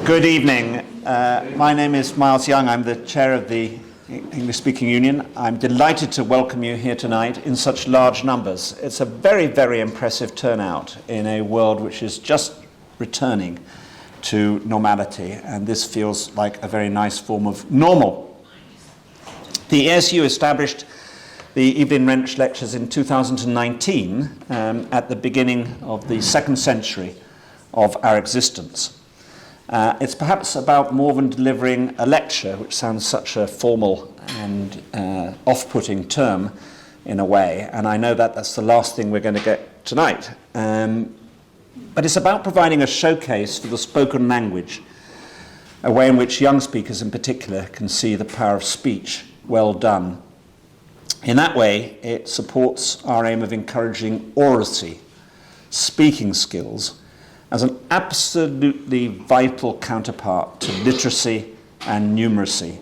Good evening. My name is Miles Young. I'm the chair of the English Speaking Union. I'm delighted to welcome you here tonight in such large numbers. It's a very, very impressive turnout in a world which is just returning to normality, and this feels like a very nice form of normal. The ESU established the Evelyn Wrench Lectures in 2019 at the beginning of the second century of our existence. It's perhaps about more than delivering a lecture, which sounds such a formal and off-putting term in a way, and I know that that's the last thing we're going to get tonight. But it's about providing a showcase for the spoken language, a way in which young speakers in particular can see the power of speech well done. In that way, it supports our aim of encouraging oracy, speaking skills, as an absolutely vital counterpart to literacy and numeracy,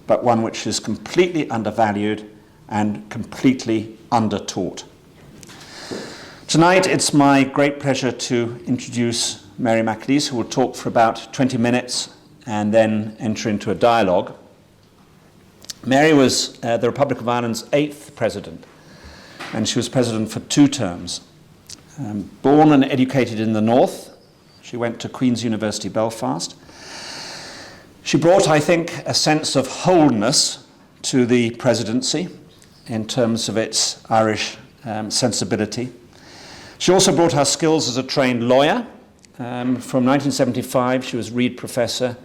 but one which is completely undervalued and completely undertaught. Tonight, it's my great pleasure to introduce Mary McAleese, who will talk for about 20 minutes and then enter into a dialogue. Mary was the Republic of Ireland's 8th president, and she was president for 2 terms. Born and educated in the north, she went to Queen's University, Belfast. She brought, I think, a sense of wholeness to the presidency in terms of its Irish sensibility. She also brought her skills as a trained lawyer. From 1975, she was Reed Professor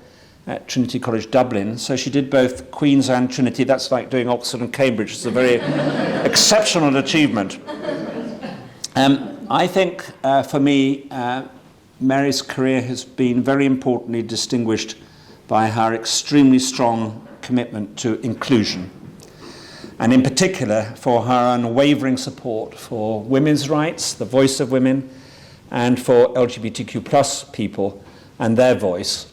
at Trinity College Dublin. So she did both Queen's and Trinity. That's like doing Oxford and Cambridge. It's a very exceptional achievement. I think, for me, Mary's career has been very importantly distinguished by her extremely strong commitment to inclusion, and in particular for her unwavering support for women's rights, the voice of women, and for LGBTQ+ people and their voice,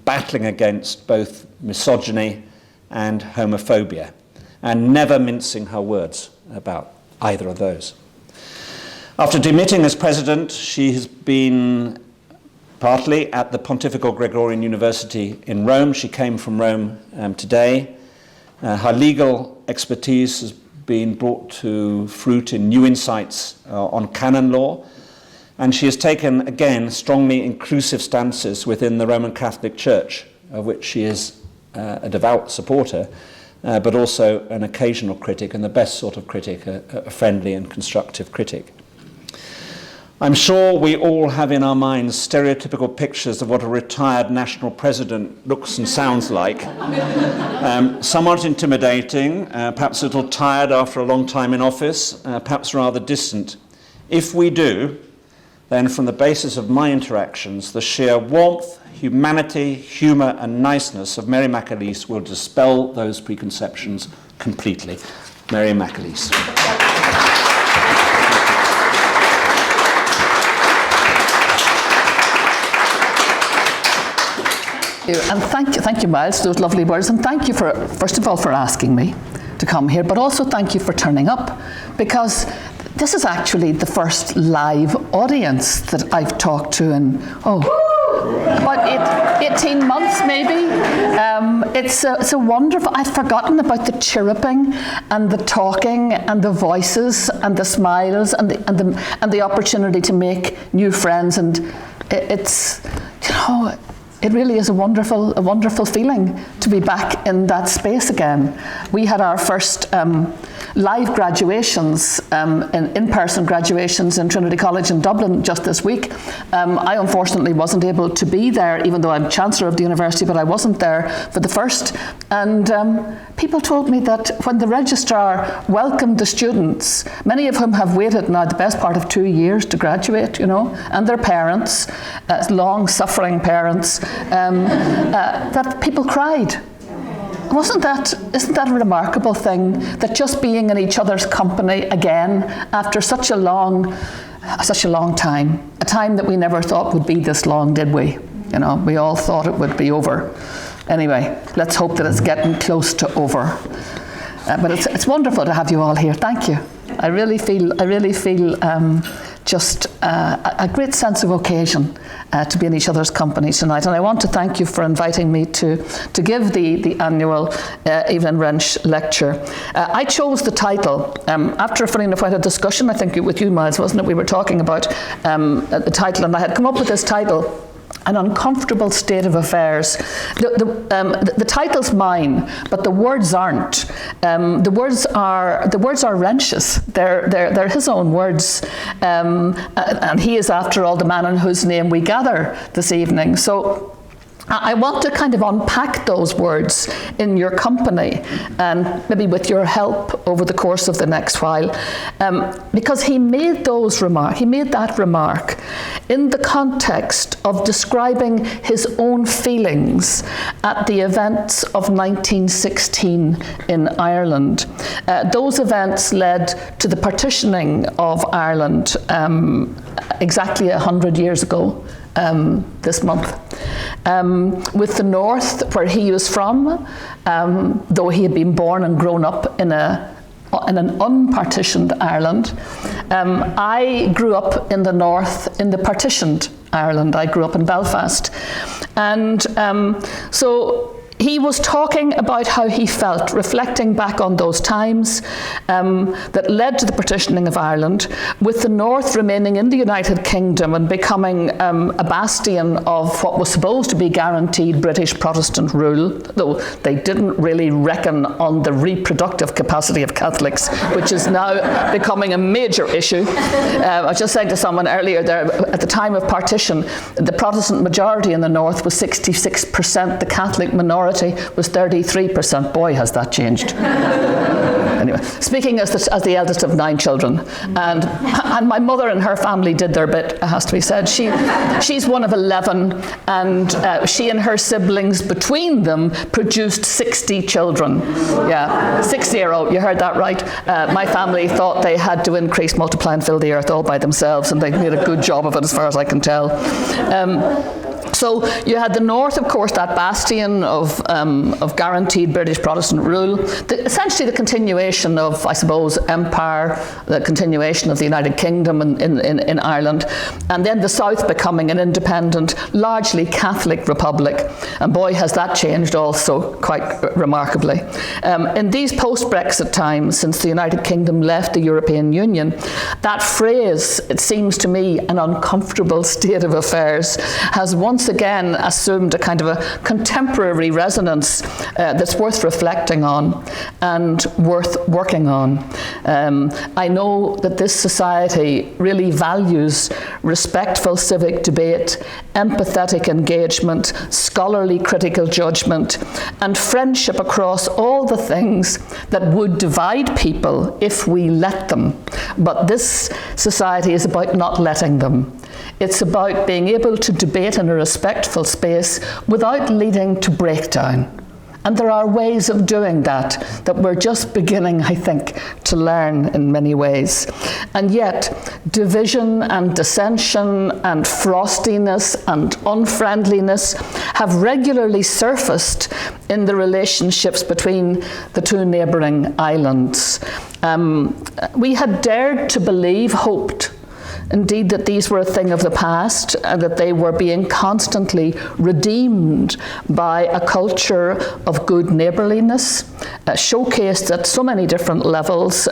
battling against both misogyny and homophobia, and never mincing her words about either of those. After demitting as president, she has been partly at the Pontifical Gregorian University in Rome. She came from Rome today. Her legal expertise has been brought to fruit in new insights on canon law, and she has taken, again, strongly inclusive stances within the Roman Catholic Church, of which she is a devout supporter, but also an occasional critic, and the best sort of critic, a friendly and constructive critic. I'm sure we all have in our minds stereotypical pictures of what a retired national president looks and sounds like. Somewhat intimidating, perhaps a little tired after a long time in office, perhaps rather distant. If we do, then from the basis of my interactions, the sheer warmth, humanity, humour and niceness of Mary McAleese will dispel those preconceptions completely. Mary McAleese. And thank you, Miles, for those lovely words, and thank you for, first of all, for asking me to come here, but also thank you for turning up, because this is actually the first live audience that I've talked to in, about 18 months maybe. It's a wonderful, I'd forgotten about the chirruping and the talking and the voices and the smiles and the opportunity to make new friends, and it's, it really is a wonderful feeling to be back in that space again. We had our first live graduations, in-person graduations in Trinity College in Dublin just this week. I unfortunately wasn't able to be there, even though I'm Chancellor of the University, but I wasn't there for the first. And people told me that when the registrar welcomed the students, many of whom have waited now the best part of 2 years to graduate, and their parents, long-suffering parents, that people cried. Isn't that a remarkable thing, that just being in each other's company again after such a long time, a time that we never thought would be this long, did we? We all thought it would be over. Anyway, let's hope that it's getting close to over. But it's wonderful to have you all here. Thank you. I really feel just a great sense of occasion to be in each other's company tonight. And I want to thank you for inviting me to give the annual Evelyn Wrench lecture. I chose the title after a funny enough, I had a discussion, I think with you, Miles, wasn't it? We were talking about the title, and I had come up with this title, An Uncomfortable State of Affairs. The title's mine, but the words aren't. The words are Wrench's. They're his own words, and he is, after all, the man in whose name we gather this evening. So I want to kind of unpack those words in your company, and maybe with your help over the course of the next while, because he made that remark in the context of describing his own feelings at the events of 1916 in Ireland. Those events led to the partitioning of Ireland exactly 100 years ago. This month. With the north, where he was from, though he had been born and grown up in an unpartitioned Ireland, I grew up in the north, in the partitioned Ireland. I grew up in Belfast. And so he was talking about how he felt, reflecting back on those times that led to the partitioning of Ireland, with the North remaining in the United Kingdom and becoming a bastion of what was supposed to be guaranteed British Protestant rule, though they didn't really reckon on the reproductive capacity of Catholics, which is now becoming a major issue. I was just saying to someone earlier there, at the time of partition, the Protestant majority in the North was 66%, the Catholic minority was 33%. Boy, has that changed. Anyway, speaking as the eldest of 9 children, and my mother and her family did their bit, it has to be said. She's one of 11, and she and her siblings, between them, produced 60 children. Yeah, 60, you heard that right. My family thought they had to increase, multiply and fill the earth all by themselves, and they did a good job of it as far as I can tell. So you had the North, of course, that bastion of guaranteed British Protestant rule, essentially the continuation of, I suppose, empire, the continuation of the United Kingdom in Ireland, and then the South becoming an independent, largely Catholic republic. And boy, has that changed also quite remarkably. In these post-Brexit times, since the United Kingdom left the European Union, that phrase, it seems to me, an uncomfortable state of affairs, has once again assumed a kind of a contemporary resonance that's worth reflecting on and worth working on. I know that this society really values respectful civic debate, empathetic engagement, scholarly critical judgment, and friendship across all the things that would divide people if we let them. But this society is about not letting them. It's about being able to debate in a respectful space without leading to breakdown. And there are ways of doing that we're just beginning, I think, to learn in many ways. And yet, division and dissension and frostiness and unfriendliness have regularly surfaced in the relationships between the two neighbouring islands. We had dared to believe, hoped, indeed, that these were a thing of the past and that they were being constantly redeemed by a culture of good neighbourliness, showcased at so many different levels,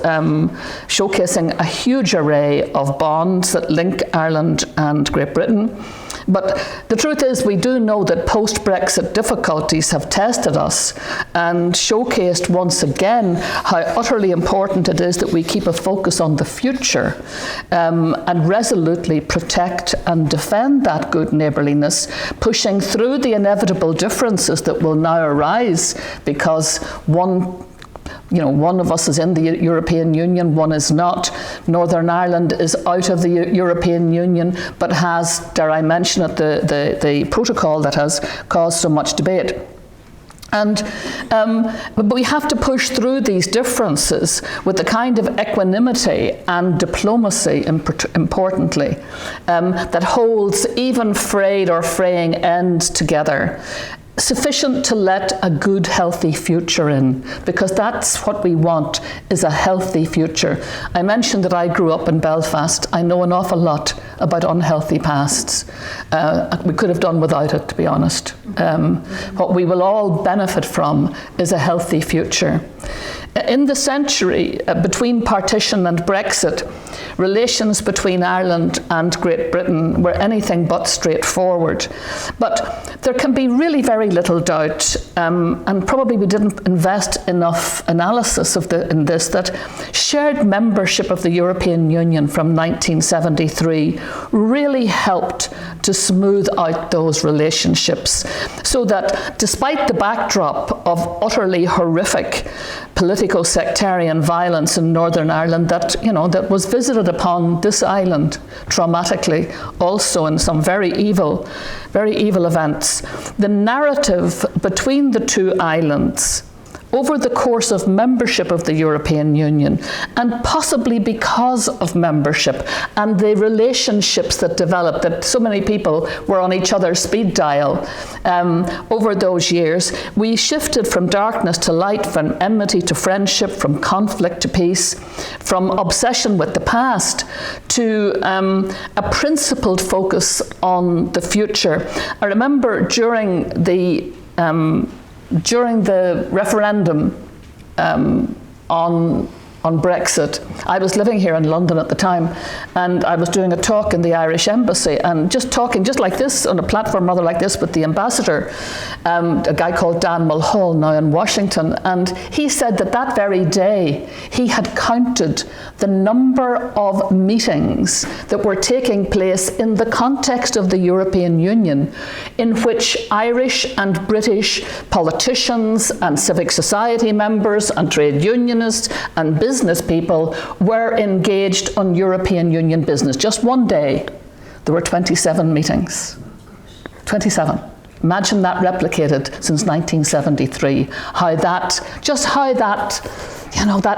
showcasing a huge array of bonds that link Ireland and Great Britain. But the truth is, we do know that post-Brexit difficulties have tested us and showcased once again how utterly important it is that we keep a focus on the future and resolutely protect and defend that good neighbourliness, pushing through the inevitable differences that will now arise because one of us is in the European Union, one is not. Northern Ireland is out of the European Union, but has, dare I mention it, the protocol that has caused so much debate. But we have to push through these differences with the kind of equanimity and diplomacy, importantly, that holds even frayed or fraying ends together. sufficient to let a good, healthy future in, because that's what we want, is a healthy future. I mentioned that I grew up in Belfast. I know an awful lot about unhealthy pasts. We could have done without it, to be honest. What we will all benefit from is a healthy future. In the century between partition and Brexit, relations between Ireland and Great Britain were anything but straightforward. But there can be really very little doubt, and probably we didn't invest enough analysis in this, that shared membership of the European Union from 1973 really helped to smooth out those relationships, so that despite the backdrop of utterly horrific political sectarian violence in Northern Ireland that was visited upon this island traumatically, also in some very evil events, the narrative between the two islands over the course of membership of the European Union, and possibly because of membership and the relationships that developed, that so many people were on each other's speed dial over those years, we shifted from darkness to light, from enmity to friendship, from conflict to peace, from obsession with the past to a principled focus on the future. I remember during the referendum on Brexit, I was living here in London at the time, and I was doing a talk in the Irish Embassy, and just talking just like this, on a platform rather like this, with the ambassador, a guy called Dan Mulhall, now in Washington, and he said that very day he had counted the number of meetings that were taking place in the context of the European Union, in which Irish and British politicians and civic society members and trade unionists and business people were engaged on European Union business. Just one day, there were 27 meetings. 27. Imagine that replicated since 1973. How that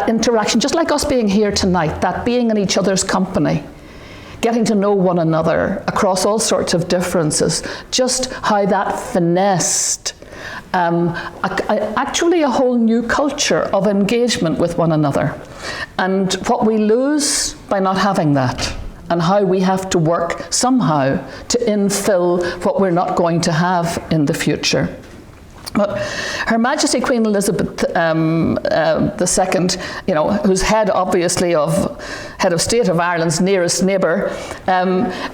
interaction, just like us being here tonight, that being in each other's company, getting to know one another across all sorts of differences, just how that finessed actually a whole new culture of engagement with one another. And what we lose by not having that, and how we have to work somehow to infill what we're not going to have in the future. But Her Majesty Queen Elizabeth II, who's head of state of Ireland's nearest neighbour,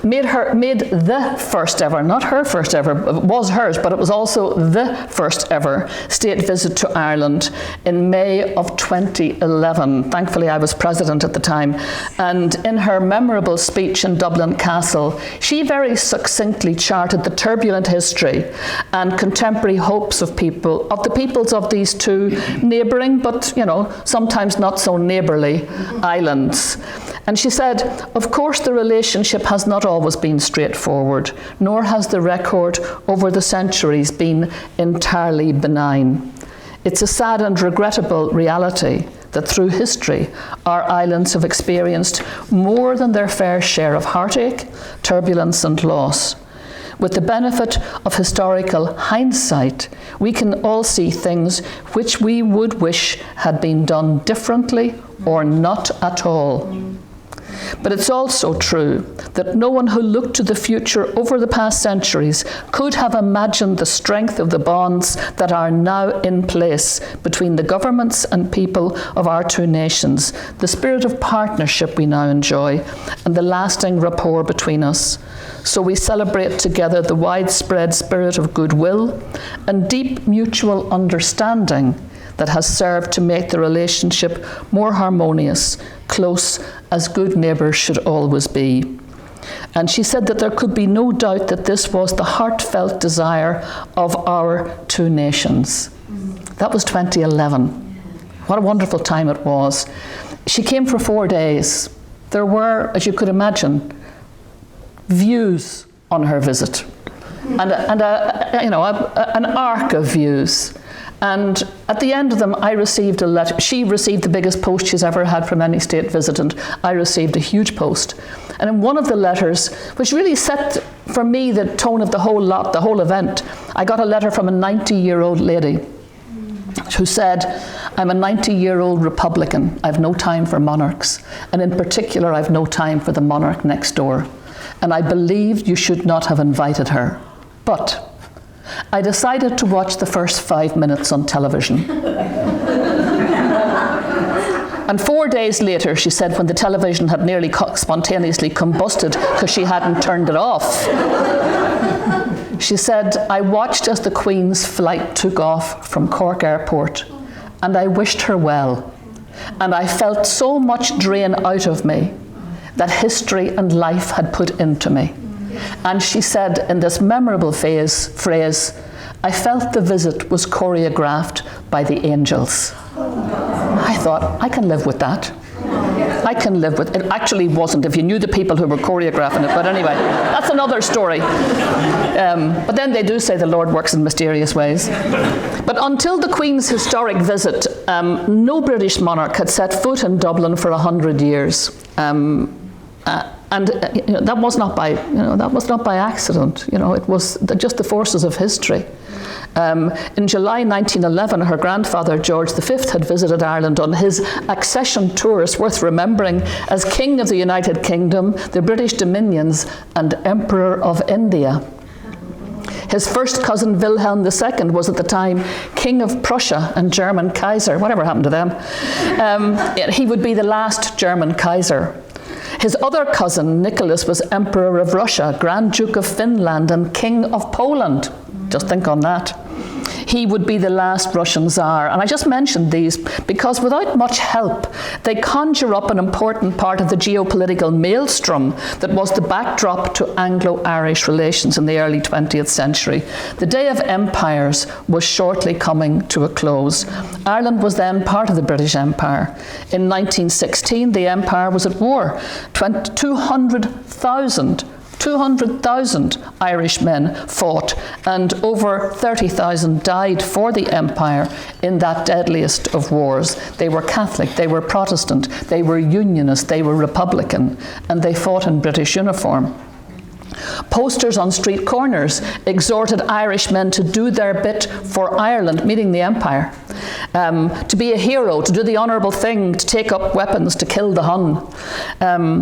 made the first ever, not her first ever, it was hers, but it was also the first ever state visit to Ireland in May of 2011. Thankfully, I was president at the time. And in her memorable speech in Dublin Castle, she very succinctly charted the turbulent history and contemporary hopes of the peoples of these two neighbouring, but sometimes not so neighbourly islands. And she said, of course the relationship has not always been straightforward, nor has the record over the centuries been entirely benign. It's a sad and regrettable reality that through history our islands have experienced more than their fair share of heartache, turbulence and loss. With the benefit of historical hindsight, we can all see things which we would wish had been done differently or not at all. But it's also true that no one who looked to the future over the past centuries could have imagined the strength of the bonds that are now in place between the governments and people of our two nations, the spirit of partnership we now enjoy, and the lasting rapport between us. So we celebrate together the widespread spirit of goodwill and deep mutual understanding that has served to make the relationship more harmonious, close, as good neighbours should always be. And she said that there could be no doubt that this was the heartfelt desire of our two nations. That was 2011. What a wonderful time it was. She came for 4 days. There were, as you could imagine, views on her visit, and an arc of views. And at the end of them, I received a letter. She received the biggest post she's ever had from any state visitant. I received a huge post. And in one of the letters, which really set for me the tone of the whole lot, the whole event, I got a letter from a 90-year-old lady who said, I'm a 90-year-old Republican. I've no time for monarchs. And in particular, I've no time for the monarch next door. And I believed you should not have invited her. But I decided to watch the first 5 minutes on television. And 4 days later, she said, when the television had nearly spontaneously combusted because she hadn't turned it off, she said, I watched as the Queen's flight took off from Cork Airport, and I wished her well. And I felt so much drain out of me that history and life had put into me. And she said in this memorable phrase, I felt the visit was choreographed by the angels. I thought, I can live with that. I can live with it. It actually wasn't, if you knew the people who were choreographing it. But anyway, that's another story. But then they do say the Lord works in mysterious ways. But until the Queen's historic visit, no British monarch had set foot in Dublin for 100 years. That was not by accident. It was just the forces of history. In July 1911, her grandfather George V had visited Ireland on his accession tour. It's worth remembering, as King of the United Kingdom, the British Dominions, and Emperor of India. His first cousin Wilhelm II was at the time King of Prussia and German Kaiser. Whatever happened to them? He would be the last German Kaiser. His other cousin, Nicholas, was Emperor of Russia, Grand Duke of Finland, and King of Poland. Just think on that. He would be the last Russian Tsar. And I just mentioned these because without much help, they conjure up an important part of the geopolitical maelstrom that was the backdrop to Anglo-Irish relations in the early 20th century. The day of empires was shortly coming to a close. Ireland was then part of the British Empire. In 1916, the empire was at war. 200,000 Irish men fought, and over 30,000 died for the empire in that deadliest of wars. They were Catholic, they were Protestant, they were Unionist, they were Republican, and they fought in British uniform. Posters on street corners exhorted Irish men to do their bit for Ireland, meaning the empire, to be a hero, to do the honourable thing, to take up weapons, to kill the Hun.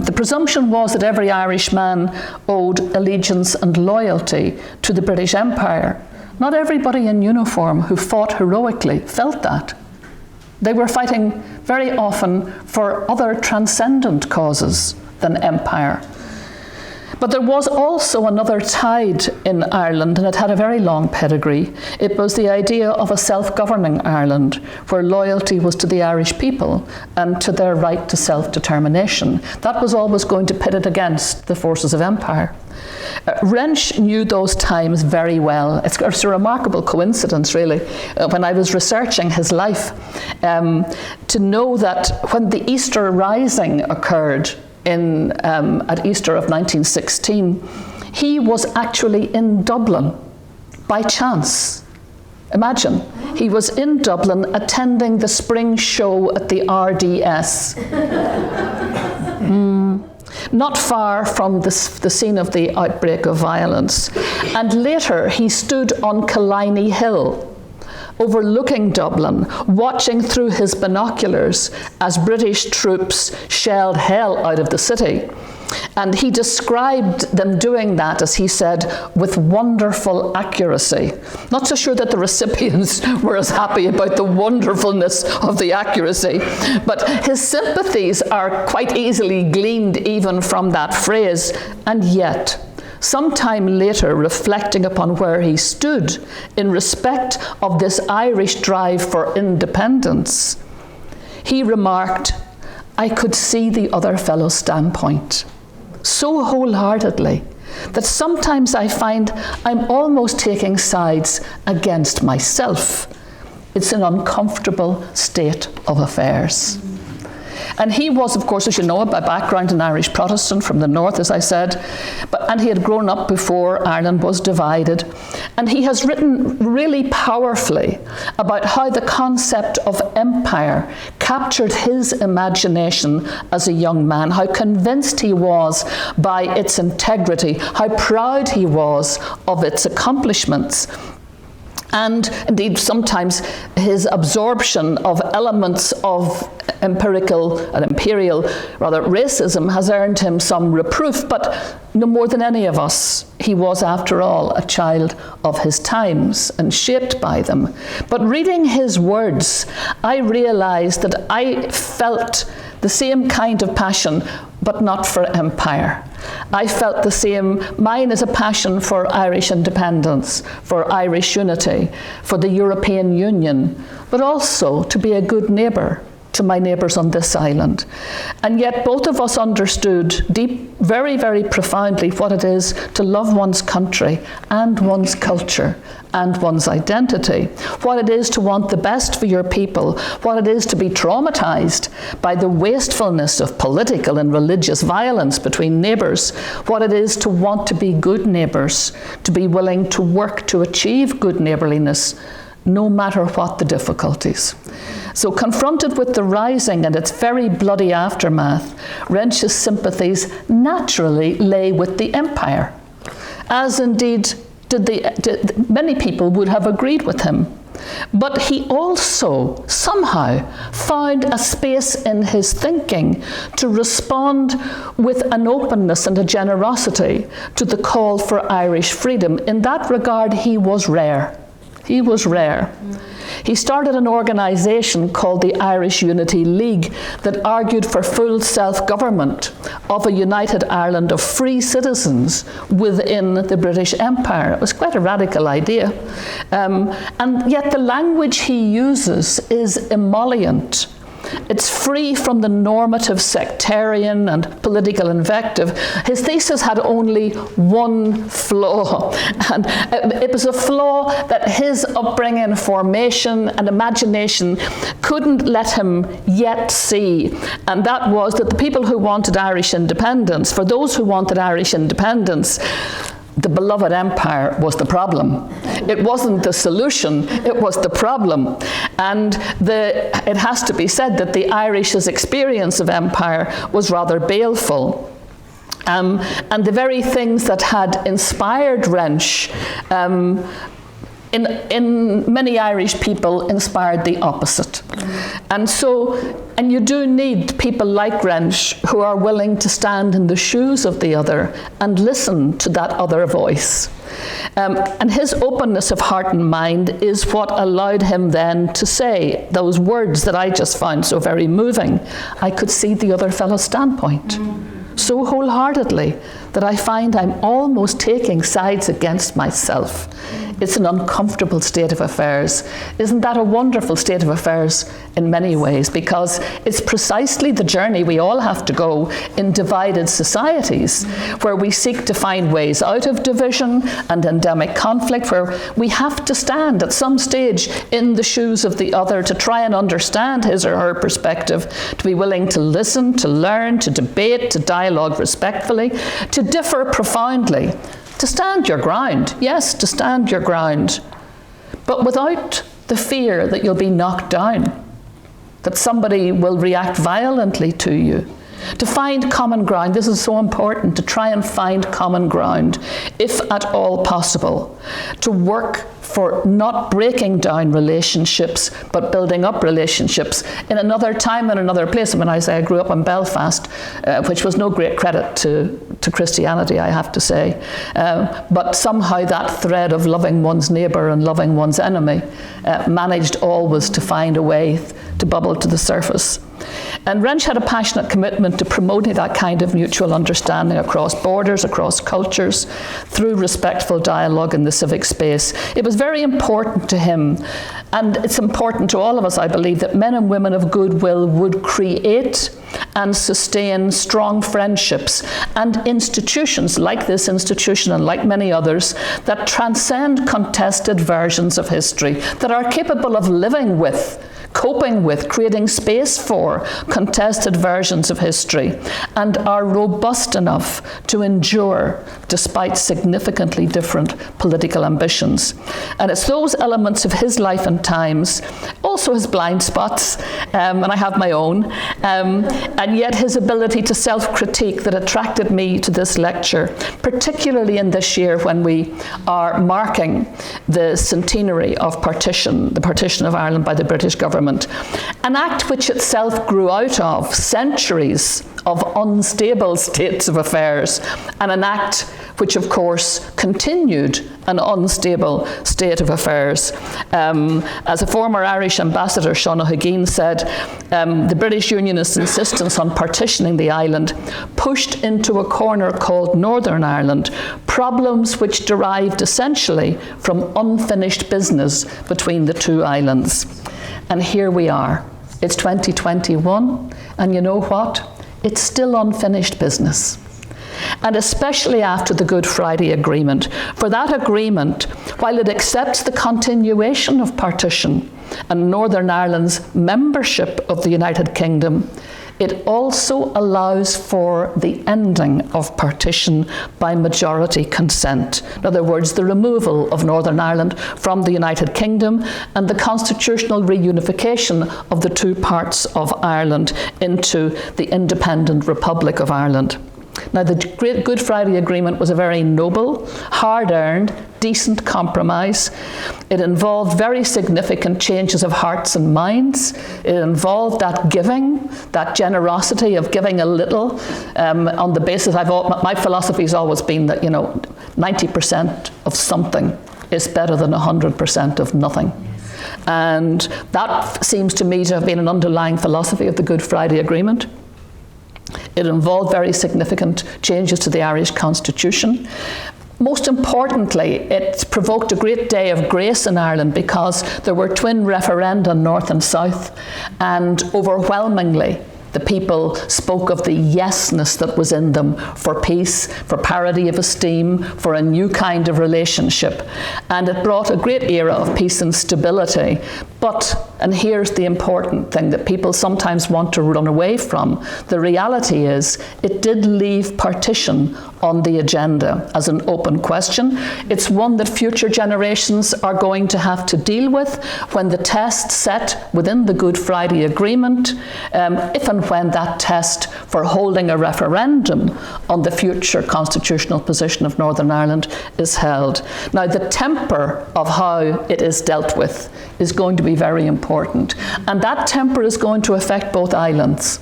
The presumption was that every Irishman owed allegiance and loyalty to the British Empire. Not everybody in uniform who fought heroically felt that. They were fighting very often for other transcendent causes than empire. But there was also another tide in Ireland, and it had a very long pedigree. It was the idea of a self-governing Ireland, where loyalty was to the Irish people and to their right to self-determination. That was always going to pit it against the forces of empire. Wrench knew those times very well. It's a remarkable coincidence, really, when I was researching his life, to know that when the Easter Rising occurred at Easter of 1916, he was actually in Dublin by chance. Imagine, he was in Dublin attending the spring show at the RDS. Not far from the scene of the outbreak of violence. And later he stood on Killiney Hill, overlooking Dublin, watching through his binoculars as British troops shelled hell out of the city. And he described them doing that, as he said, with wonderful accuracy. Not so sure that the recipients were as happy about the wonderfulness of the accuracy, but his sympathies are quite easily gleaned even from that phrase. And yet, sometime later, reflecting upon where he stood in respect of this Irish drive for independence, he remarked, I could see the other fellow's standpoint so wholeheartedly that sometimes I find I'm almost taking sides against myself. It's an uncomfortable state of affairs. And he was, of course, as you know, by background an Irish Protestant from the north, as I said, and he had grown up before Ireland was divided. And he has written really powerfully about how the concept of empire captured his imagination as a young man, how convinced he was by its integrity, how proud he was of its accomplishments. And indeed, sometimes his absorption of elements of imperial racism has earned him some reproof, but no more than any of us, he was, after all, a child of his times and shaped by them. But reading his words, I realised that I felt the same kind of passion, but not for empire. I felt the same. Mine is a passion for Irish independence, for Irish unity, for the European Union, but also to be a good neighbour to my neighbours on this island. And yet both of us understood very, very profoundly what it is to love one's country and one's culture and one's identity, what it is to want the best for your people, what it is to be traumatised by the wastefulness of political and religious violence between neighbours, what it is to want to be good neighbours, to be willing to work to achieve good neighbourliness, no matter what the difficulties. So confronted with the Rising and its very bloody aftermath, Wrench's sympathies naturally lay with the Empire, as indeed many people would have agreed with him. But he also somehow found a space in his thinking to respond with an openness and a generosity to the call for Irish freedom. In that regard, he was rare. He was rare. He started an organisation called the Irish Unity League that argued for full self-government of a united Ireland of free citizens within the British Empire. It was quite a radical idea. And yet the language he uses is emollient. It's free from the normative sectarian and political invective. His thesis had only one flaw, and it was a flaw that his upbringing, formation and imagination couldn't let him yet see, and that was that the people who wanted Irish independence, for those who wanted Irish independence, the beloved empire was the problem. It wasn't the solution, it was the problem. And it has to be said that the Irish's experience of empire was rather baleful. And the very things that had inspired Wrench in many Irish people inspired the opposite. And you do need people like Wrench who are willing to stand in the shoes of the other and listen to that other voice. And his openness of heart and mind is what allowed him then to say those words that I just found so very moving. I could see the other fellow's standpoint so wholeheartedly that I find I'm almost taking sides against myself. It's an uncomfortable state of affairs. Isn't that a wonderful state of affairs in many ways? Because it's precisely the journey we all have to go in divided societies, where we seek to find ways out of division and endemic conflict, where we have to stand at some stage in the shoes of the other to try and understand his or her perspective, to be willing to listen, to learn, to debate, to dialogue respectfully, to differ profoundly, to stand your ground. Yes, to stand your ground, but without the fear that you'll be knocked down, that somebody will react violently to you. To find common ground, this is so important, to try and find common ground, if at all possible. To work for not breaking down relationships, but building up relationships in another time and another place. When I say I grew up in Belfast, which was no great credit to Christianity, I have to say, but somehow that thread of loving one's neighbour and loving one's enemy managed always to find a way to bubble to the surface. And Wrench had a passionate commitment to promoting that kind of mutual understanding across borders, across cultures, through respectful dialogue in the civic space. It was very important to him, and it's important to all of us, I believe, that men and women of goodwill would create and sustain strong friendships and institutions like this institution and like many others that transcend contested versions of history, that are capable of living with, coping with, creating space for contested versions of history, and are robust enough to endure despite significantly different political ambitions. And it's those elements of his life and times, also has blind spots, and I have my own, and yet his ability to self-critique that attracted me to this lecture, particularly in this year when we are marking the centenary of partition, the partition of Ireland by the British government, an act which itself grew out of centuries of unstable states of affairs, and an act which of course continued an unstable state of affairs. As a former Irish ambassador, Sean O'Higgins, said, the British Unionist insistence on partitioning the island pushed into a corner called Northern Ireland problems which derived essentially from unfinished business between the two islands. And here we are. It's 2021, and you know what? It's still unfinished business. And especially after the Good Friday Agreement. For that agreement, while it accepts the continuation of partition and Northern Ireland's membership of the United Kingdom, it also allows for the ending of partition by majority consent. In other words, the removal of Northern Ireland from the United Kingdom and the constitutional reunification of the two parts of Ireland into the independent Republic of Ireland. Now, the Great Good Friday Agreement was a very noble, hard-earned, decent compromise. It involved very significant changes of hearts and minds. It involved that giving, that generosity of giving a little on the basis, my philosophy has always been that, 90% of something is better than 100% of nothing. And that seems to me to have been an underlying philosophy of the Good Friday Agreement. It involved very significant changes to the Irish Constitution. Most importantly, it provoked a great day of grace in Ireland because there were twin referenda, North and South, and overwhelmingly the people spoke of the yesness that was in them for peace, for parity of esteem, for a new kind of relationship. And it brought a great era of peace and stability. But, and here's the important thing that people sometimes want to run away from, the reality is it did leave partition on the agenda as an open question. It's one that future generations are going to have to deal with when the test set within the Good Friday Agreement, if and when that test for holding a referendum on the future constitutional position of Northern Ireland is held. Now, the temper of how it is dealt with is going to be very important, and that temper is going to affect both islands.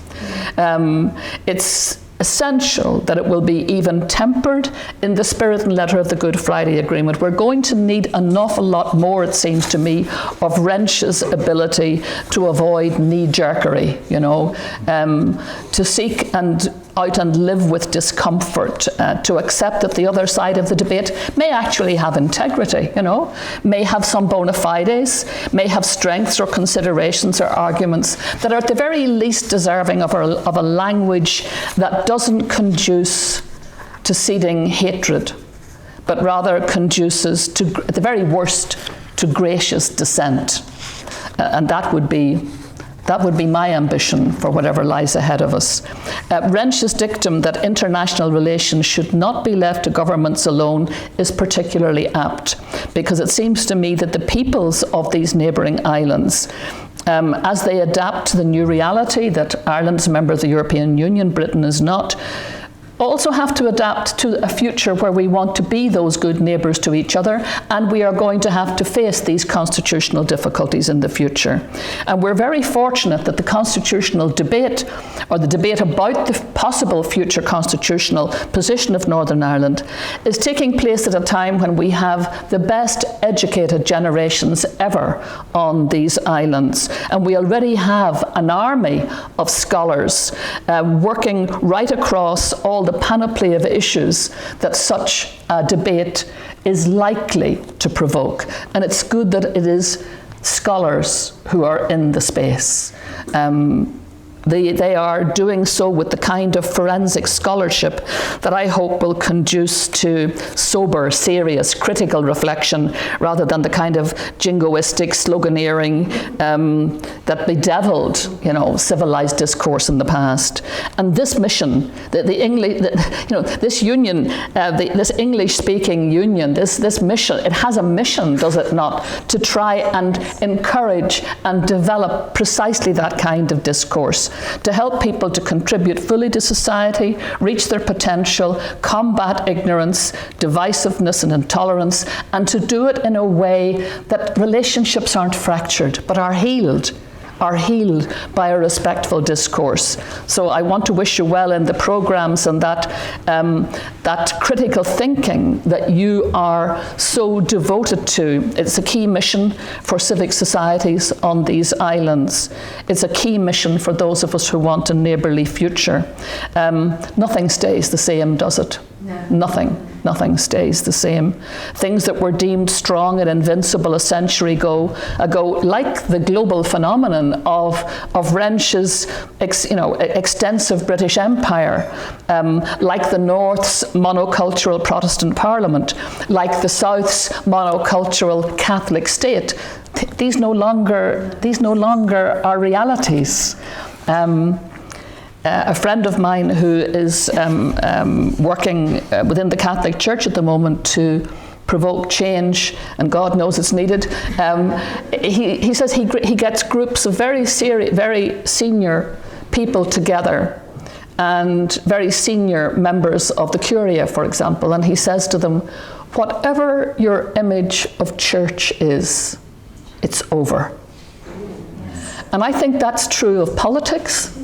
It's essential that it will be even tempered in the spirit and letter of the Good Friday Agreement. We're going to need an awful lot more, it seems to me, of Wrench's ability to avoid knee-jerkery, to seek and out and live with discomfort, to accept that the other side of the debate may actually have integrity, may have some bona fides, may have strengths or considerations or arguments that are at the very least deserving of a language that doesn't conduce to seeding hatred, but rather conduces to, at the very worst, to gracious dissent. And that would be my ambition for whatever lies ahead of us. Wrench's dictum that international relations should not be left to governments alone is particularly apt, because it seems to me that the peoples of these neighbouring islands, as they adapt to the new reality that Ireland's a member of the European Union, Britain is not, also have to adapt to a future where we want to be those good neighbours to each other, and we are going to have to face these constitutional difficulties in the future. And we're very fortunate that the constitutional debate, or the debate about the possible future constitutional position of Northern Ireland, is taking place at a time when we have the best educated generations ever on these islands. And we already have an army of scholars working right across all the panoply of issues that such a debate is likely to provoke. And it's good that it is scholars who are in the space. They are doing so with the kind of forensic scholarship that I hope will conduce to sober, serious, critical reflection rather than the kind of jingoistic sloganeering that bedeviled, civilized discourse in the past. And this mission, this union, this English-speaking union, this mission, it has a mission, does it not, to try and encourage and develop precisely that kind of discourse, to help people to contribute fully to society, reach their potential, combat ignorance, divisiveness and intolerance, and to do it in a way that relationships aren't fractured, but are healed by a respectful discourse. So I want to wish you well in the programs and that critical thinking that you are so devoted to. It's a key mission for civic societies on these islands. It's a key mission for those of us who want a neighbourly future. Nothing stays the same, does it? No. Nothing stays the same. Things that were deemed strong and invincible a century ago, like the global phenomenon of Wrench's extensive British Empire, like the North's monocultural Protestant Parliament, like the South's monocultural Catholic state. These no longer are realities. A friend of mine who is working within the Catholic Church at the moment to provoke change, and God knows it's needed, he says he gets groups of very senior people together, and very senior members of the Curia, for example, and he says to them, whatever your image of church is, it's over. And I think that's true of politics.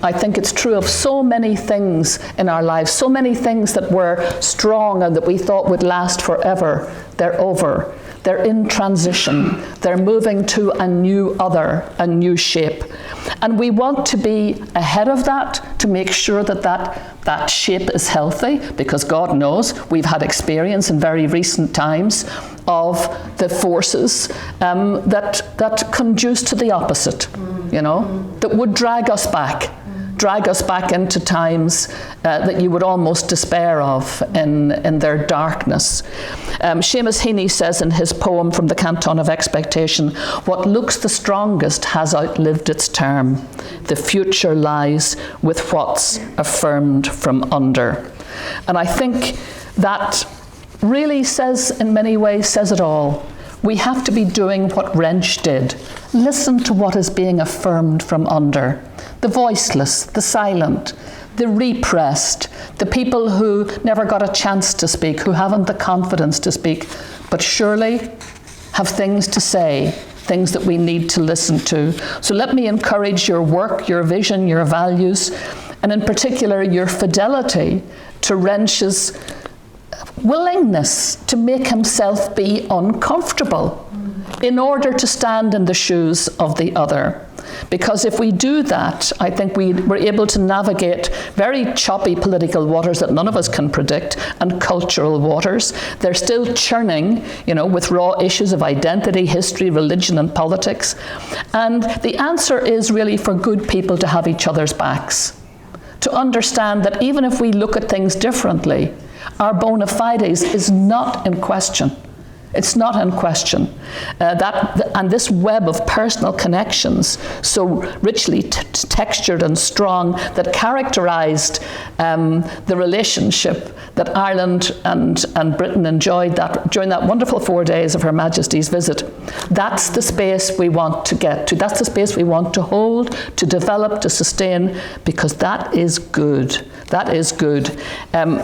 I think it's true of so many things in our lives, so many things that were strong and that we thought would last forever. They're over. They're in transition. They're moving to a new shape. And we want to be ahead of that to make sure that shape is healthy, because God knows we've had experience in very recent times of the forces that conduce to the opposite, that would drag us back into times that you would almost despair of in their darkness. Seamus Heaney says in his poem from the Canton of Expectation, what looks the strongest has outlived its term. The future lies with what's affirmed from under. And I think that really in many ways says it all. We have to be doing what Wrench did. Listen to what is being affirmed from under. The voiceless, the silent, the repressed, the people who never got a chance to speak, who haven't the confidence to speak, but surely have things to say, things that we need to listen to. So let me encourage your work, your vision, your values, and in particular your fidelity to Wrench's willingness to make himself be uncomfortable in order to stand in the shoes of the other. Because if we do that, I think we're able to navigate very choppy political waters that none of us can predict, and cultural waters. They're still churning, with raw issues of identity, history, religion, and politics. And the answer is really for good people to have each other's backs, to understand that even if we look at things differently, our bona fides is not in question. It's not in question. And this web of personal connections, so richly textured and strong, that characterised the relationship that Ireland and Britain enjoyed during that wonderful 4 days of Her Majesty's visit. That's the space we want to get to. That's the space we want to hold, to develop, to sustain, because that is good. That is good. I'll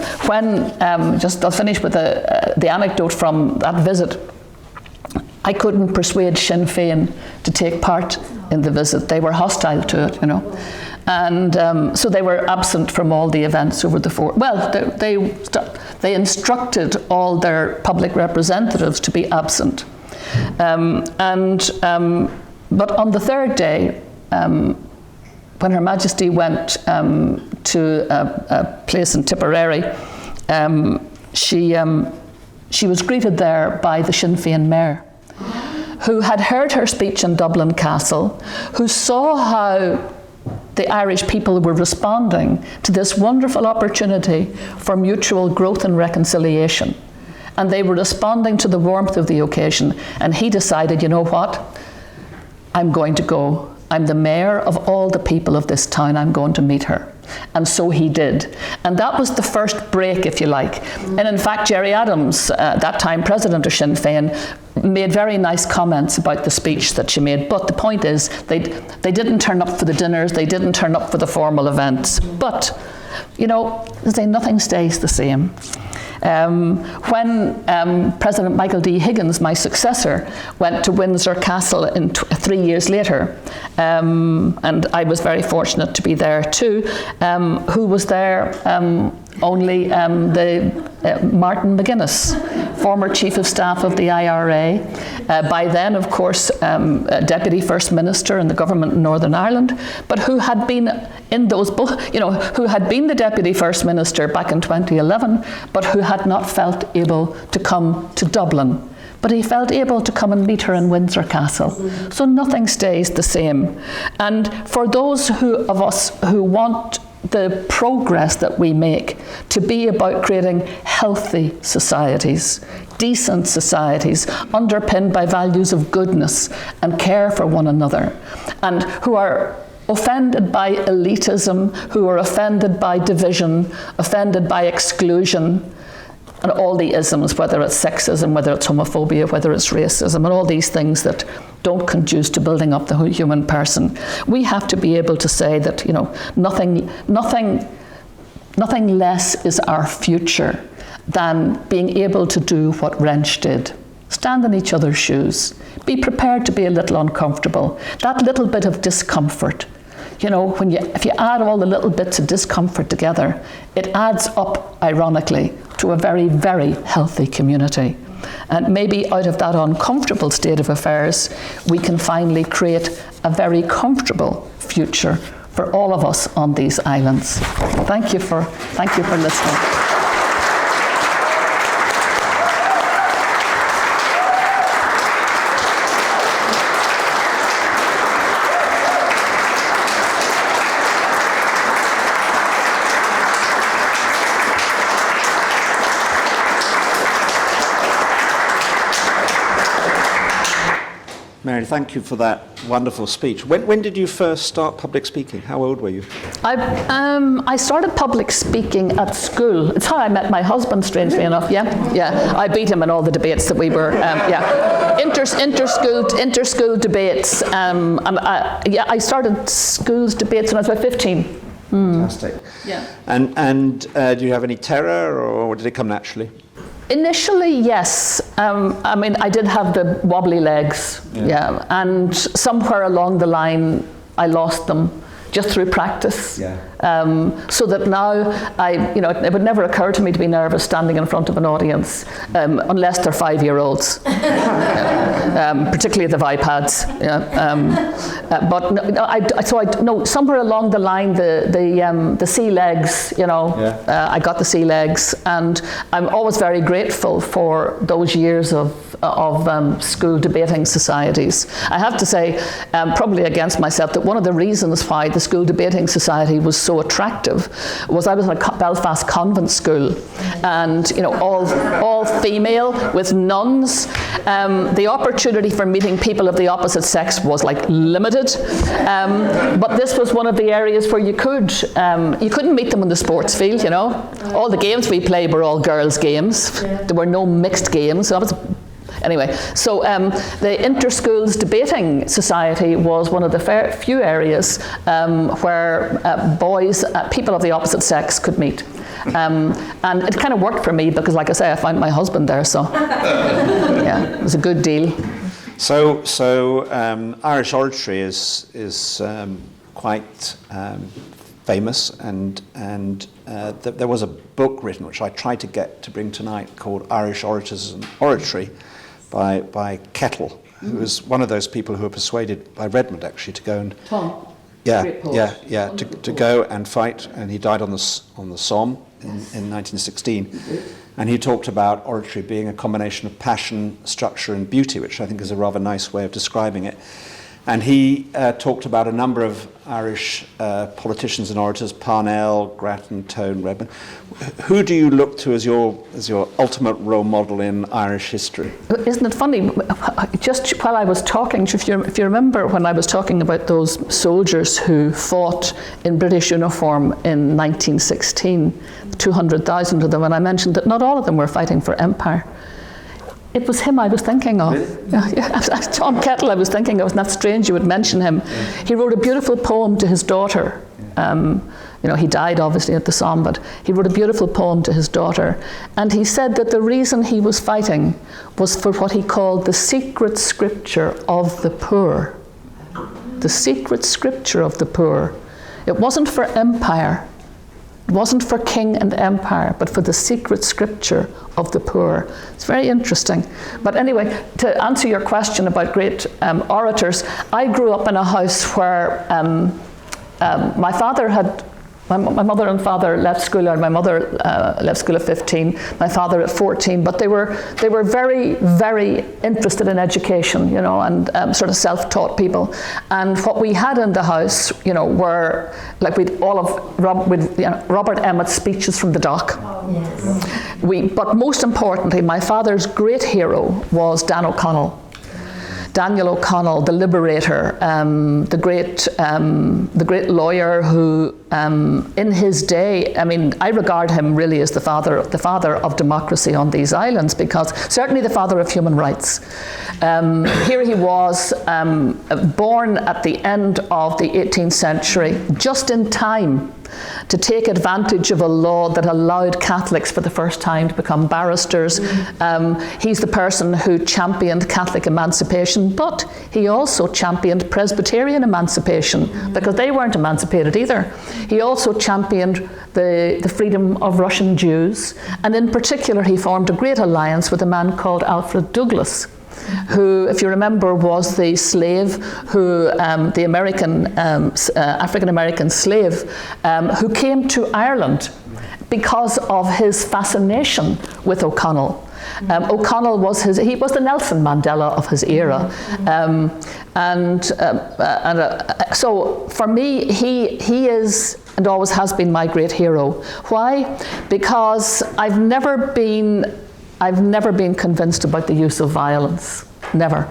finish with the anecdote from that visit. I couldn't persuade Sinn Féin to take part in the visit. They were hostile to it, And so they were absent from all the events over the 4. Well, they instructed all their public representatives to be absent. But on the third day, when Her Majesty went to a place in Tipperary, she was greeted there by the Sinn Féin mayor, who had heard her speech in Dublin Castle, who saw how the Irish people were responding to this wonderful opportunity for mutual growth and reconciliation. And they were responding to the warmth of the occasion. And he decided, you know what? I'm going to go. I'm the mayor of all the people of this town. I'm going to meet her. And so he did. And that was the first break, if you like. And in fact, Gerry Adams, at that time president of Sinn Féin, made very nice comments about the speech that she made. But the point is, they didn't turn up for the dinners, they didn't turn up for the formal events. But, you know, nothing stays the same. When President Michael D. Higgins, my successor, went to Windsor Castle 3 years later, and I was very fortunate to be there too, who was there? Only Martin McGuinness, former Chief of Staff of the IRA, by then, of course, Deputy First Minister in the government in Northern Ireland, but who had been in those, who had been the Deputy First Minister back in 2011, but who had not felt able to come to Dublin. But he felt able to come and meet her in Windsor Castle. So nothing stays the same. And for those of us who want the progress that we make to be about creating healthy societies, decent societies, underpinned by values of goodness and care for one another, and who are offended by elitism, who are offended by division, offended by exclusion, and all the isms, whether it's sexism, whether it's homophobia, whether it's racism, and all these things that don't conduce to building up the human person. We have to be able to say that, you know, nothing less is our future than being able to do what Wrench did. Stand in each other's shoes. Be prepared to be a little uncomfortable. That little bit of discomfort, you know, if you add all the little bits of discomfort together, it adds up, ironically, to a very, very healthy community. And maybe out of that uncomfortable state of affairs, we can finally create a very comfortable future for all of us on these islands. Thank you for listening. Mary, thank you for that wonderful speech. When did you first start public speaking? How old were you? I started public speaking at school. It's how I met my husband, strangely enough. Yeah. I beat him in all the debates that we were. Inter-school debates. I started schools debates when I was about 15. Fantastic. Yeah. And do you have any terror, or did it come naturally? Initially, yes. I mean, I did have the wobbly legs, and somewhere along the line, I lost them just through practice. So that now, it would never occur to me to be nervous standing in front of an audience, unless they're 5-year-olds, particularly the iPads. But somewhere along the line, the sea legs, I got the sea legs, and I'm always very grateful for those years of school debating societies. I have to say, probably against myself, that one of the reasons why the school debating society was so attractive was I was in a Belfast convent school, and all female with nuns. The opportunity for meeting people of the opposite sex was like limited, but this was one of the areas where you couldn't meet them in the sports field. All the games we played were all girls' games. There were no mixed games. Anyway, so the Inter-Schools Debating Society was one of the few areas where people of the opposite sex could meet. And it kind of worked for me because, like I say, I found my husband there, so it was a good deal. So Irish oratory is quite famous, and there was a book written, which I tried to get to bring tonight, called Irish Orators and Oratory, by Kettle, who was one of those people who were persuaded by Redmond actually to go and to go and fight, and he died on the Somme in 1916, and he talked about oratory being a combination of passion, structure, and beauty, which I think is a rather nice way of describing it. And he talked about a number of Irish politicians and orators, Parnell, Grattan, Tone, Redmond. Who do you look to as your ultimate role model in Irish history? Isn't it funny? Just while I was talking, if you remember when I was talking about those soldiers who fought in British uniform in 1916, 200,000 of them, and I mentioned that not all of them were fighting for empire. It was him I was thinking of. Really? Yeah, Tom Kettle I was thinking of. Isn't that strange you would mention him? Yeah. He wrote a beautiful poem to his daughter. He died obviously at the Somme, but he wrote a beautiful poem to his daughter. And he said that the reason he was fighting was for what he called the secret scripture of the poor. The secret scripture of the poor. It wasn't for empire. It wasn't for king and empire, but for the secret scripture of the poor. It's very interesting. But anyway, to answer your question about great orators, I grew up in a house where my father had, my mother and father left school, or my mother left school at 15, my father at 14, but they were very, very interested in education, and sort of self-taught people. And what we had in the house, were like Robert Emmet's speeches from the dock. Oh, yes. But most importantly, my father's great hero was Daniel O'Connell, the liberator, the great lawyer who, in his day, I regard him really as the father of democracy on these islands, because certainly the father of human rights. Here he was, born at the end of the 18th century, just in time to take advantage of a law that allowed Catholics for the first time to become barristers. He's the person who championed Catholic emancipation, but he also championed Presbyterian emancipation, because they weren't emancipated either. He also championed the freedom of Russian Jews, and in particular he formed a great alliance with a man called Alfred Douglas, who, if you remember, was the slave who, the African-American slave, who came to Ireland because of his fascination with O'Connell. O'Connell was he was the Nelson Mandela of his era. So for me, he is and always has been my great hero. Why? Because I've never been convinced about the use of violence. Never.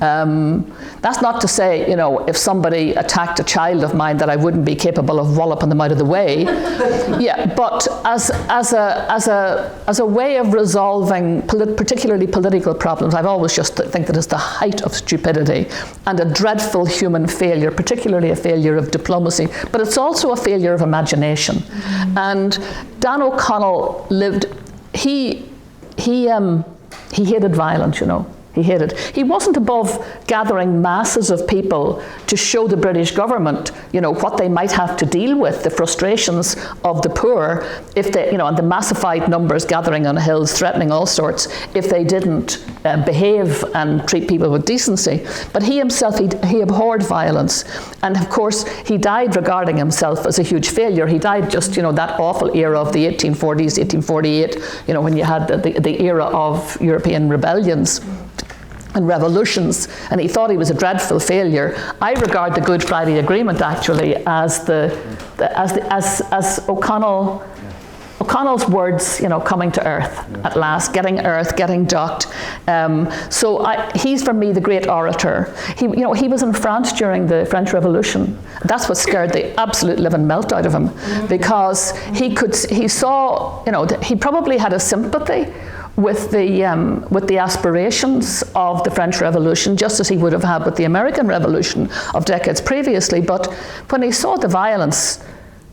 That's not to say, if somebody attacked a child of mine that I wouldn't be capable of walloping them out of the way. Yeah, but as a way of resolving particularly political problems, I've always just think that it's the height of stupidity and a dreadful human failure, particularly a failure of diplomacy, but it's also a failure of imagination. Mm-hmm. And Dan O'Connell he hated violence, He hated. He wasn't above gathering masses of people to show the British government, what they might have to deal with, the frustrations of the poor, if they, and the massified numbers gathering on hills, threatening all sorts, if they didn't behave and treat people with decency. But he himself, he abhorred violence. And of course, he died regarding himself as a huge failure. He died just, that awful era of the 1840s, 1848, when you had the era of European rebellions and revolutions, and he thought he was a dreadful failure. I regard the Good Friday Agreement actually as O'Connell's words, coming to earth at last, getting docked. He's for me the great orator. He was in France during the French Revolution. That's what scared the absolute living melt out of him, because he saw, he probably had a sympathy with the aspirations of the French Revolution, just as he would have had with the American Revolution of decades previously. But when he saw the violence,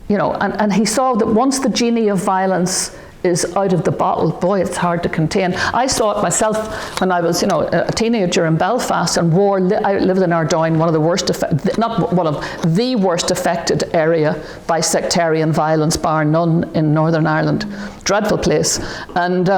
and he saw that once the genie of violence is out of the bottle, boy, it's hard to contain. I saw it myself when I was, a teenager in Belfast, and I lived in Ardoyne, one of the worst, not one of the worst affected area by sectarian violence, bar none, in Northern Ireland. Dreadful place. And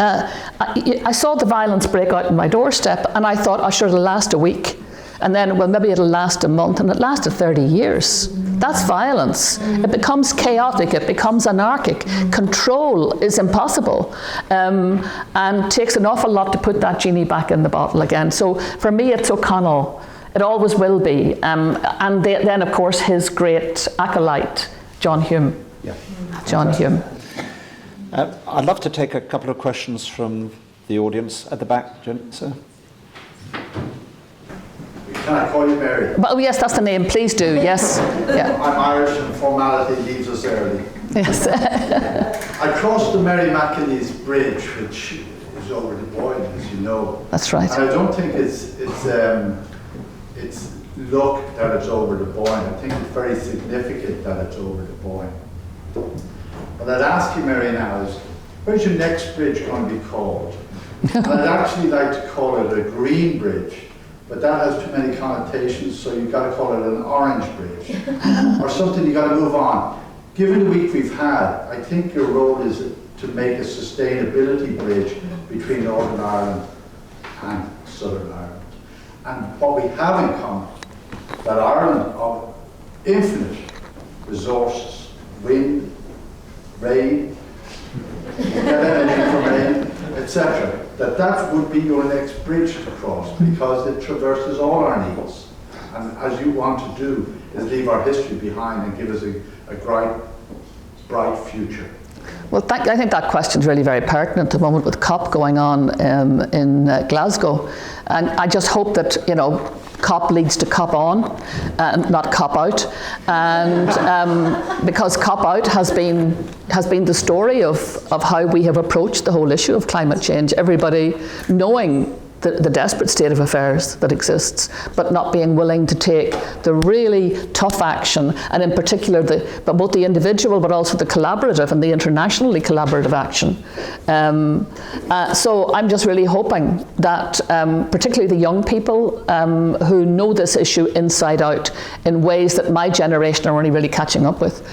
I saw the violence break out on my doorstep, and I thought, sure, it'll last a week. And then, maybe it'll last a month, and it lasted 30 years. That's violence. It becomes chaotic, it becomes anarchic. Control is impossible, and takes an awful lot to put that genie back in the bottle again. So for me, it's O'Connell It always will be. And then, of course, his great acolyte, John Hume. Yeah. John Hume. I'd love to take a couple of questions from the audience at the back, sir. Can I call you Mary? Well, yes, that's the name. Please do. Yes. Yeah. I'm Irish and formality leaves us early. Yes. I crossed the Mary McAleese bridge, which is over the Boyne, as you know. That's right. And I don't think it's luck that it's over the Boyne. I think it's very significant that it's over the Boyne. What I'd ask you, Mary, now is, where's your next bridge going to be called? And I'd actually like to call it a green bridge, but that has too many connotations, so you've got to call it an orange bridge or something. You've got to move on. Given the week we've had, I think your role is to make a sustainability bridge between Northern Ireland and Southern Ireland. And what we have in common, that Ireland of infinite resources, wind, rain, get energy from rain, etc., that would be your next bridge to cross, because it traverses all our needs. And as you want to do, is leave our history behind and give us a bright future. Well, I think that question is really very pertinent at the moment with COP going on in Glasgow. And I just hope that, COP leads to COP on, not COP out. And because COP out has been the story of how we have approached the whole issue of climate change. Everybody knowing the desperate state of affairs that exists, but not being willing to take the really tough action, and in particular but both the individual but also the collaborative and the internationally collaborative action. So I'm just really hoping that particularly the young people who know this issue inside out in ways that my generation are only really catching up with,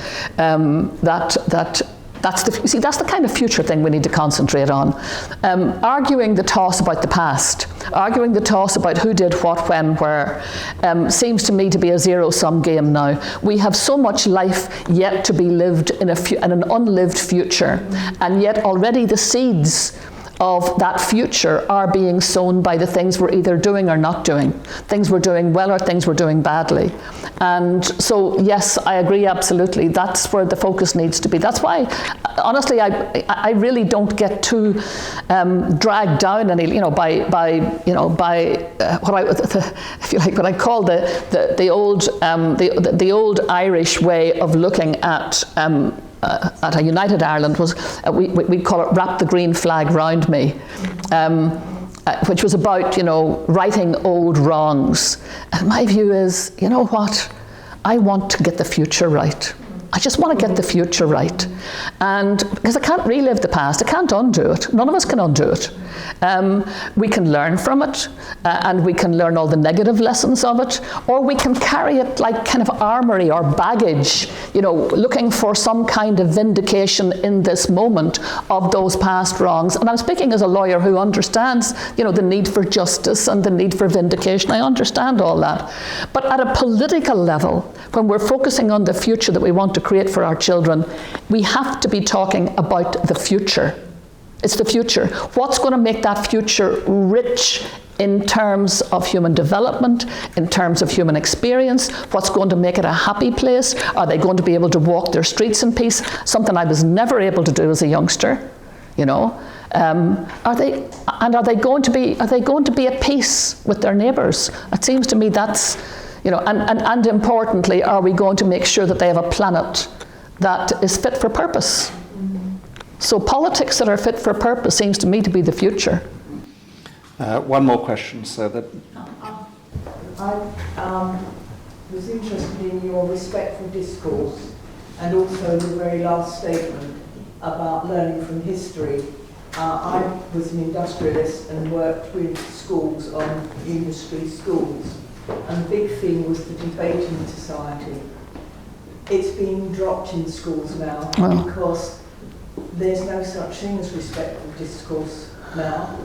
that's the kind of future thing we need to concentrate on. Arguing the toss about the past, arguing the toss about who did what, when, where, seems to me to be a zero-sum game now. We have so much life yet to be lived in an unlived future, and yet already the seeds of that future are being sown by the things we're either doing or not doing, things we're doing well or things we're doing badly. And so, yes, I agree absolutely. That's where the focus needs to be. That's why, honestly, I really don't get too dragged down any, by what I call the old Irish way of looking at a united Ireland was, we call it wrap the green flag round me, which was about, righting old wrongs. And my view is, you know what? I want to get the future right. I just want to get the future right. And because I can't relive the past, I can't undo it. None of us can undo it. We can learn from it, and we can learn all the negative lessons of it, or we can carry it like kind of armory or baggage, looking for some kind of vindication in this moment of those past wrongs. And I'm speaking as a lawyer who understands, the need for justice and the need for vindication. I understand all that. But at a political level, when we're focusing on the future that we want to create for our children, we have to be talking about the future. It's the future. What's going to make that future rich in terms of human development, in terms of human experience? What's going to make it a happy place? Are they going to be able to walk their streets in peace? Something I was never able to do as a youngster, Are they going to be at peace with their neighbours? It seems to me that's, and importantly, are we going to make sure that they have a planet that is fit for purpose? So politics that are fit for purpose seems to me to be the future. One more question, so that... I was interested in your respectful discourse, and also the very last statement about learning from history. I was an industrialist and worked with schools on industry schools, and the big thing was the debating society. It's being dropped in schools now because there's no such thing as respectful discourse now.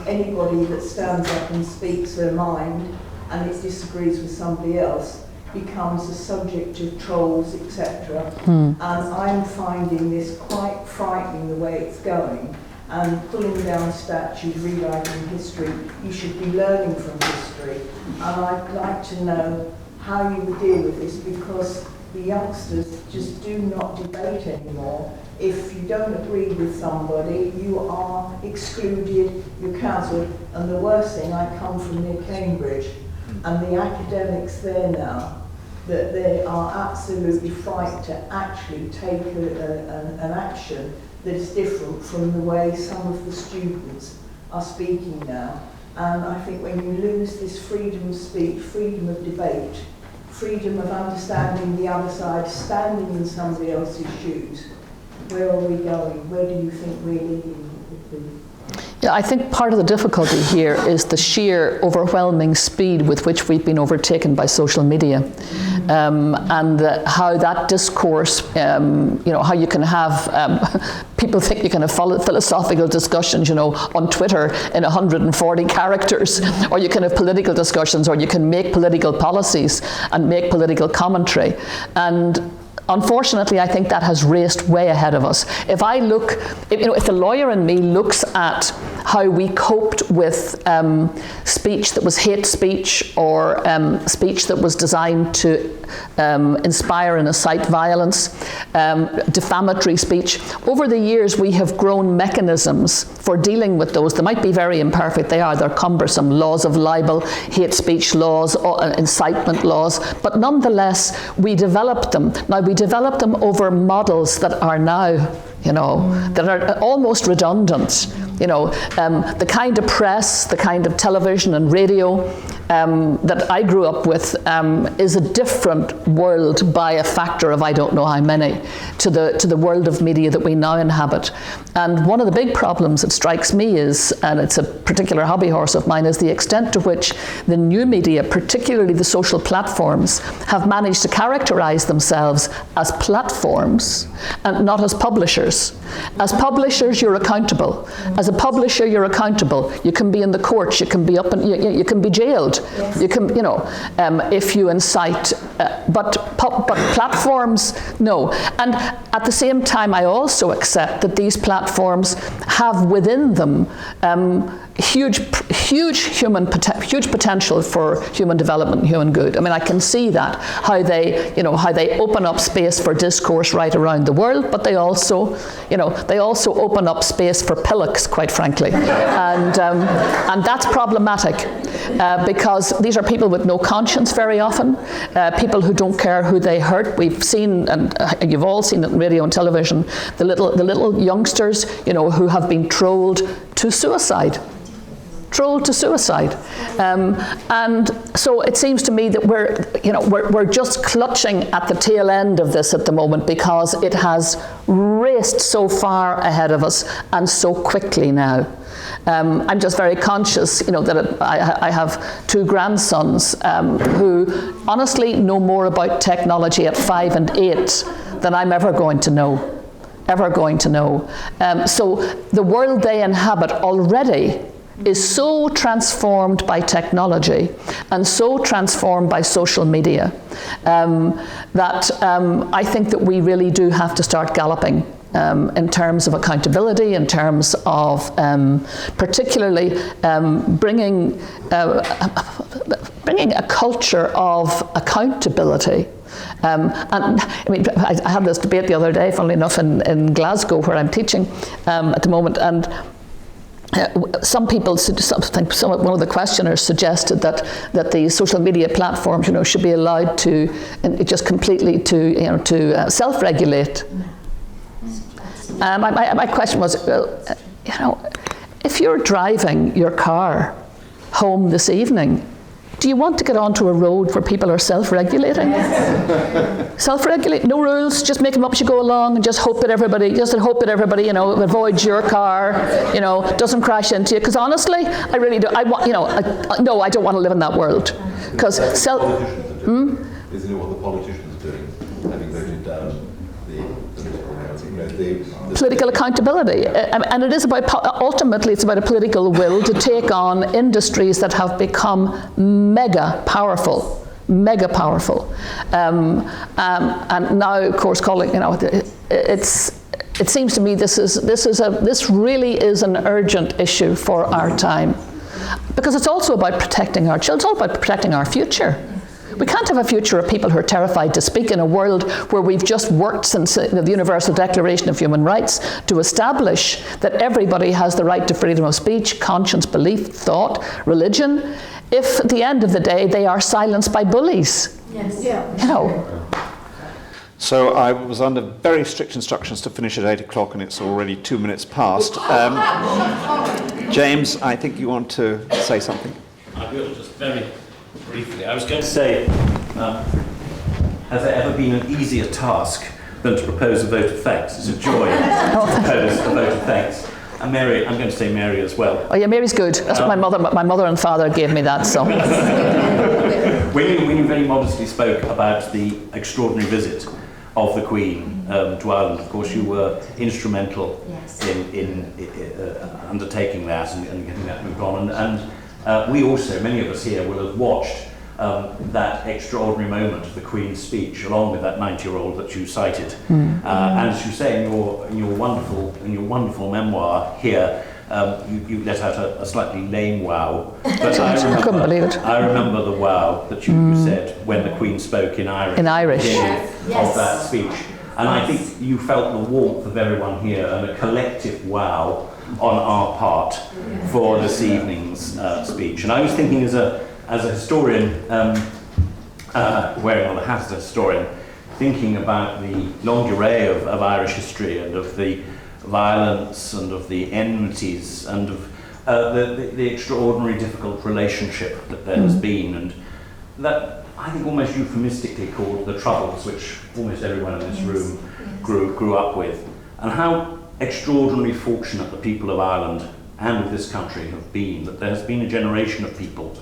Anybody that stands up and speaks their mind and it disagrees with somebody else becomes a subject of trolls, etc. And I'm finding this quite frightening the way it's going. and pulling down statues, rewriting history. You should be learning from history. And I'd like to know how you would deal with this, because the youngsters just do not debate anymore. If you don't agree with somebody, you are excluded, you're cancelled, and the worst thing, I come from near Cambridge, and the academics there now, that they are absolutely frightened to actually take an action that is different from the way some of the students are speaking now. And I think when you lose this freedom of speech, freedom of debate, freedom of understanding the other side, standing in somebody else's shoes, where are we going? Where do you think we're leading with the... Yeah, I think part of the difficulty here is the sheer overwhelming speed with which we've been overtaken by social media, and how that discourse, how you can have people think you can have philosophical discussions, on Twitter in 140 characters, or you can have political discussions, or you can make political policies and make political commentary. And unfortunately, I think that has raced way ahead of us. If the lawyer in me looks at how we coped with speech that was hate speech, or speech that was designed to inspire and incite violence, defamatory speech, over the years we have grown mechanisms for dealing with those. They might be very imperfect, they're cumbersome, laws of libel, hate speech laws, incitement laws, but nonetheless we developed them. Now we developed them over models that are now, that are almost redundant. The kind of press, the kind of television and radio that I grew up with is a different world by a factor of I don't know how many to the world of media that we now inhabit. And one of the big problems that strikes me is, and it's a particular hobby horse of mine, is the extent to which the new media, particularly the social platforms, have managed to characterize themselves as platforms and not as publishers. As publishers, you're accountable. As a publisher, you're accountable. You can be in the courts, you can be up and you can be jailed. Yes. You can, if you incite. But platforms, no. And at the same time, I also accept that these platforms have within them huge potential for human development and human good. I mean, I can see that, how they open up space for discourse right around the world, but they also open up space for pillocks, quite frankly, and that's problematic because these are people with no conscience very often, people who don't care who they hurt. We've seen, and you've all seen it in radio and television, the little youngsters, who have been trolled to suicide. And so it seems to me that we're just clutching at the tail end of this at the moment, because it has raced so far ahead of us and so quickly now. I'm just very conscious, that I have two grandsons who honestly know more about technology at 5 and 8 than I'm ever going to know. So the world they inhabit already is so transformed by technology and so transformed by social media that I think that we really do have to start galloping in terms of accountability, in terms of particularly bringing a culture of accountability. And I mean, I had this debate the other day, funnily enough, in Glasgow, where I'm teaching at the moment, and some people, one of the questioners suggested that the social media platforms, should be allowed to just completely to self-regulate. My question was, if you're driving your car home this evening, do you want to get onto a road where people are self-regulating? Self-regulate, no rules, just make them up as you go along, and just hope that everybody, avoids your car, doesn't crash into you. Because honestly, I really do. I don't want to live in that world. Because Isn't it what the politicians are doing, having voted down the political accountability, and it is about, ultimately it's about a political will to take on industries that have become mega powerful, and now of course calling, it's it seems to me this really is an urgent issue for our time, because it's also about protecting our children. It's all about protecting our future. We can't have a future of people who are terrified to speak in a world where we've just worked since the Universal Declaration of Human Rights to establish that everybody has the right to freedom of speech, conscience, belief, thought, religion, if at the end of the day they are silenced by bullies. Yes. Yeah. You know. So I was under very strict instructions to finish at 8 o'clock, and it's already 2 minutes past. James, I think you want to say something. I will, just very briefly. I was going to say, has there ever been an easier task than to propose a vote of thanks? It's a joy to propose a vote of thanks. And Mary, I'm going to say Mary as well. Oh yeah, Mary's good. That's what my mother and father gave me that, so. When you very modestly spoke about the extraordinary visit of the Queen to Ireland, of course you were instrumental in undertaking that and getting that moved on. And we also, many of us here, will have watched that extraordinary moment of the Queen's speech, along with that 90-year-old that you cited. And as you say in your wonderful memoir here, you let out a slightly lame wow. But I couldn't believe it. I remember the wow that you said when the Queen spoke in Irish. In Irish. Of that speech. And I think you felt the warmth of everyone here and a collective wow on our part for this evening's speech. And I was thinking as a historian, wearing on the hat as a historian, thinking about the longue durée of Irish history and of the violence and of the enmities and of the extraordinary difficult relationship that there has been, and that I think almost euphemistically called the Troubles, which almost everyone in this room grew up with, and how extraordinarily fortunate the people of Ireland and of this country have been, that there has been a generation of people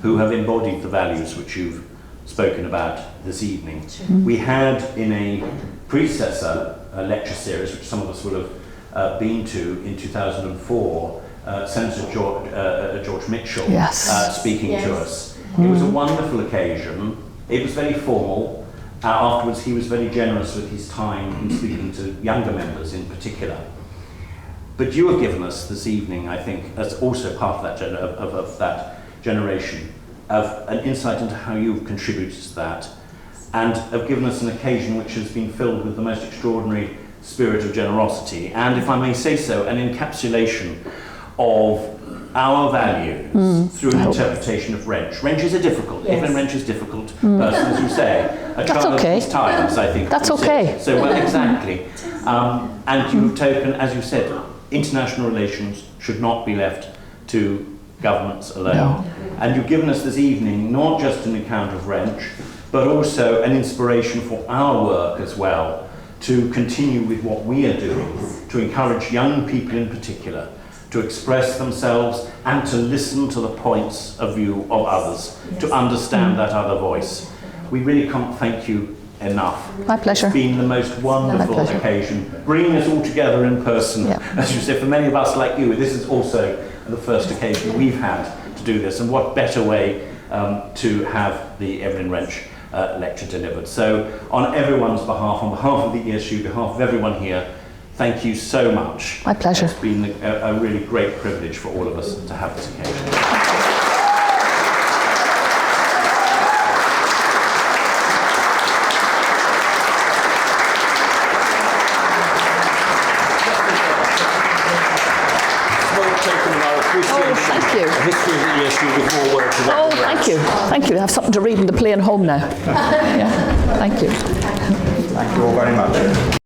who have embodied the values which you've spoken about this evening. We had in a predecessor lecture series, which some of us will have been to in 2004, Senator George Mitchell speaking to us. It was a wonderful occasion. It was very formal. Afterwards, he was very generous with his time in speaking to younger members in particular. But you have given us this evening, I think, as also part of that generation, of an insight into how you've contributed to that, and have given us an occasion which has been filled with the most extraordinary spirit of generosity, and, if I may say so, an encapsulation of our values through an interpretation of Wrench. Wrench is a difficult, Evelyn Wrench is a difficult person, as you say. A child of these times, I think. That's okay. So, well, exactly. And you've taken, as you said, international relations should not be left to governments alone. No. And you've given us this evening not just an account of Wrench, but also an inspiration for our work as well, to continue with what we are doing, to encourage young people in particular to express themselves and to listen to the points of view of others, to understand that other voice. We really can't thank you enough. My pleasure. It's been the most wonderful occasion, bringing us all together in person. As you said, for many of us like you, this is also the first occasion we've had to do this, and what better way to have the Evelyn Wrench lecture delivered. So on everyone's behalf, on behalf of the ESU, on behalf of everyone here, thank you so much. My pleasure. It's been a really great privilege for all of us to have this occasion. Thank you. History of the ESU with more work to Oh, thank you. Thank you. I have something to read in the plane home now. Thank you. Thank you all very much.